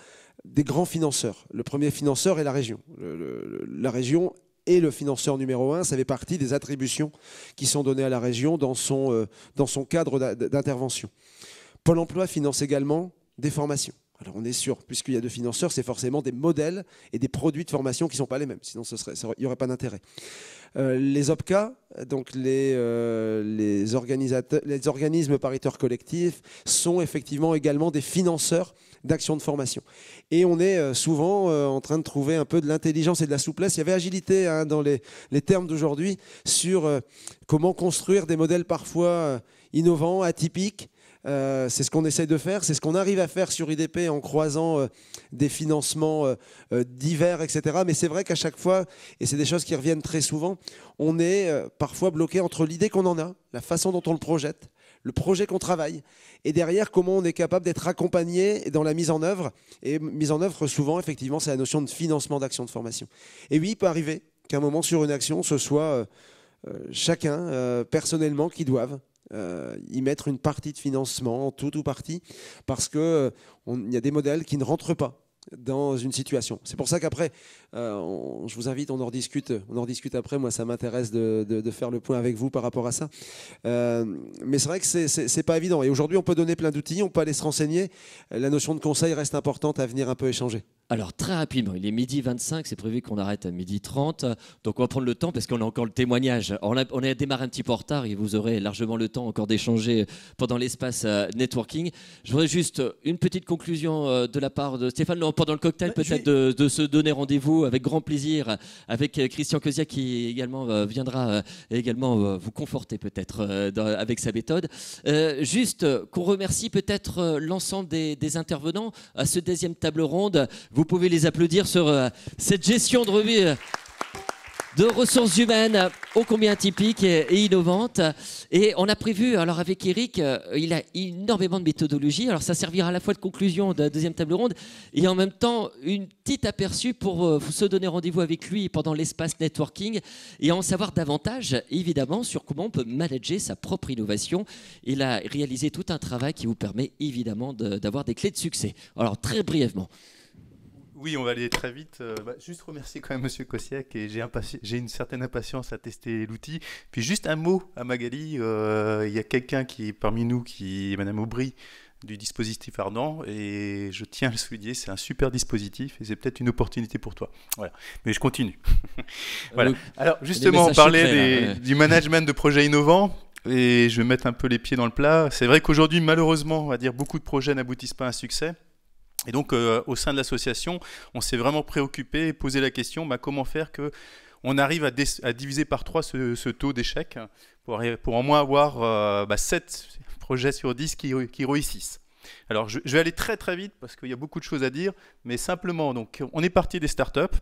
des grands financeurs. Le premier financeur est la région. La région est le financeur numéro 1, ça fait partie des attributions qui sont données à la région dans son cadre d'intervention. Pôle emploi finance également des formations. Alors on est sûr, puisqu'il y a 2 financeurs, c'est forcément des modèles et des produits de formation qui ne sont pas les mêmes, sinon il n'y aurait pas d'intérêt. Les OPCA, donc les organismes pariteurs collectifs, sont effectivement également des financeurs d'actions de formation. Et on est souvent en train de trouver un peu de l'intelligence et de la souplesse. Il y avait agilité dans les termes d'aujourd'hui sur comment construire des modèles parfois innovants, atypiques. C'est ce qu'on essaye de faire, c'est ce qu'on arrive à faire sur IDP en croisant des financements divers, etc. Mais c'est vrai qu'à chaque fois, et c'est des choses qui reviennent très souvent, on est parfois bloqué entre l'idée qu'on en a, la façon dont on le projette, le projet qu'on travaille, et derrière comment on est capable d'être accompagné dans la mise en œuvre. Et mise en œuvre, souvent, effectivement, c'est la notion de financement d'actions de formation. Et oui, il peut arriver qu'à un moment sur une action, ce soit chacun personnellement qui doive y mettre une partie de financement, tout ou partie, parce qu'il y a des modèles qui ne rentrent pas dans une situation. C'est pour ça qu'après, je vous invite, on en rediscute après. Moi, ça m'intéresse de faire le point avec vous par rapport à ça. Mais c'est vrai que c'est pas évident. Et aujourd'hui, on peut donner plein d'outils, on peut aller se renseigner. La notion de conseil reste importante à venir un peu échanger.
Alors très rapidement, il est 12h25, c'est prévu qu'on arrête à 12h30, donc on va prendre le temps parce qu'on a encore le témoignage. On a démarré un petit peu en retard et vous aurez largement le temps encore d'échanger pendant l'espace networking. Je voudrais juste une petite conclusion de la part de Stéphane, pendant le cocktail peut-être de se donner rendez-vous avec grand plaisir avec Christian Kozia qui également viendra également vous conforter peut-être avec sa méthode. Juste qu'on remercie peut-être l'ensemble des intervenants à ce deuxième table ronde. Vous pouvez les applaudir sur cette gestion de revue de ressources humaines ô combien atypique et innovante. Et on a prévu, alors avec Eric, il a énormément de méthodologie. Alors ça servira à la fois de conclusion de la deuxième table ronde et en même temps une petite aperçu pour se donner rendez-vous avec lui pendant l'espace networking et en savoir davantage évidemment sur comment on peut manager sa propre innovation. Il a réalisé tout un travail qui vous permet évidemment d'avoir des clés de succès. Alors très brièvement.
Oui, on va aller très vite. Juste remercier quand même Monsieur Kossiak et j'ai une certaine impatience à tester l'outil. Puis juste un mot à Magali. Il y a quelqu'un qui est parmi nous, qui est Madame Aubry, du dispositif Ardent, et je tiens à le souligner, c'est un super dispositif et c'est peut-être une opportunité pour toi. Voilà. Mais je continue. Voilà. Alors justement, on parlait du management de projets innovants. Et je vais mettre un peu les pieds dans le plat. C'est vrai qu'aujourd'hui, malheureusement, on va dire beaucoup de projets n'aboutissent pas à un succès. Et donc, au sein de l'association, on s'est vraiment préoccupé et posé la question, comment faire qu'on arrive à diviser par 3 ce taux d'échec pour au moins avoir 7 projets sur 10 qui réussissent. Alors, je vais aller très très vite parce qu'il y a beaucoup de choses à dire, mais simplement, donc, on est parti des startups.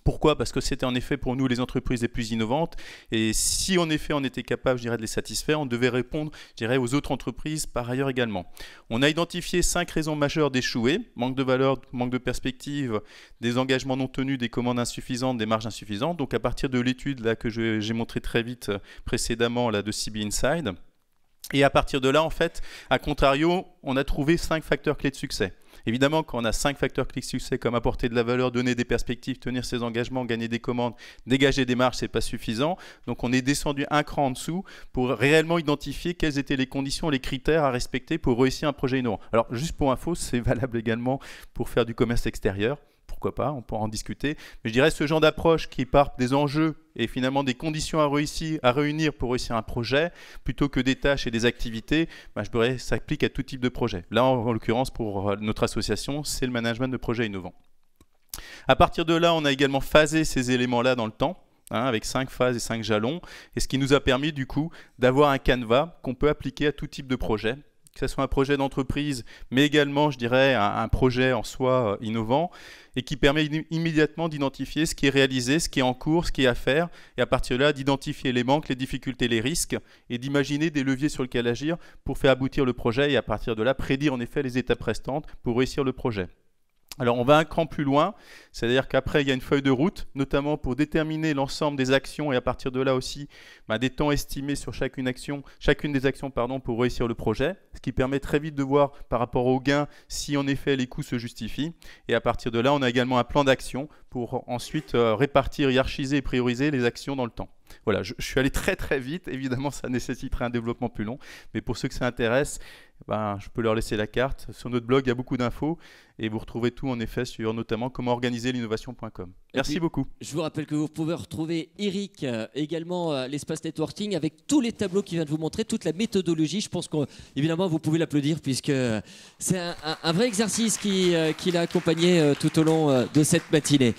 Pourquoi ? Parce que c'était en effet pour nous les entreprises les plus innovantes et si en effet on était capable, de les satisfaire, on devait répondre, aux autres entreprises par ailleurs également. On a identifié 5 raisons majeures d'échouer: manque de valeur, manque de perspective, des engagements non tenus, des commandes insuffisantes, des marges insuffisantes. Donc à partir de l'étude là que j'ai montré très vite précédemment là de CB Inside. Et à partir de là, en fait, à contrario, on a trouvé 5 facteurs clés de succès. Évidemment, quand on a 5 facteurs clés de succès comme apporter de la valeur, donner des perspectives, tenir ses engagements, gagner des commandes, dégager des marges, c'est pas suffisant. Donc on est descendu un cran en dessous pour réellement identifier quelles étaient les conditions, les critères à respecter pour réussir un projet innovant. Alors juste pour info, c'est valable également pour faire du commerce extérieur. Pourquoi pas, on pourra en discuter. Mais je dirais ce genre d'approche qui part des enjeux et finalement des conditions à réunir pour réussir un projet, plutôt que des tâches et des activités, je dirais ça s'applique à tout type de projet. Là, en l'occurrence, pour notre association, c'est le management de projets innovants. À partir de là, on a également phasé ces éléments-là dans le temps, avec 5 phases et 5 jalons, et ce qui nous a permis du coup d'avoir un canevas qu'on peut appliquer à tout type de projet, que ce soit un projet d'entreprise, mais également, je dirais, un projet en soi innovant, et qui permet immédiatement d'identifier ce qui est réalisé, ce qui est en cours, ce qui est à faire, et à partir de là, d'identifier les manques, les difficultés, les risques, et d'imaginer des leviers sur lesquels agir pour faire aboutir le projet, et à partir de là, prédire en effet les étapes restantes pour réussir le projet. Alors on va un cran plus loin, c'est-à-dire qu'après il y a une feuille de route, notamment pour déterminer l'ensemble des actions et à partir de là aussi des temps estimés sur chacune des actions pour réussir le projet, ce qui permet très vite de voir par rapport aux gains si en effet les coûts se justifient. Et à partir de là, on a également un plan d'action pour ensuite répartir, hiérarchiser et prioriser les actions dans le temps. Voilà, je suis allé très très vite, évidemment ça nécessiterait un développement plus long, mais pour ceux que ça intéresse, je peux leur laisser la carte. Sur notre blog, il y a beaucoup d'infos et vous retrouvez tout en effet sur notamment comment organiser l'innovation.com. Merci beaucoup.
Je vous rappelle que vous pouvez retrouver Eric également l'espace networking avec tous les tableaux qu'il vient de vous montrer, toute la méthodologie. Je pense qu'évidemment vous pouvez l'applaudir puisque c'est un vrai exercice qui l'a accompagné tout au long de cette matinée.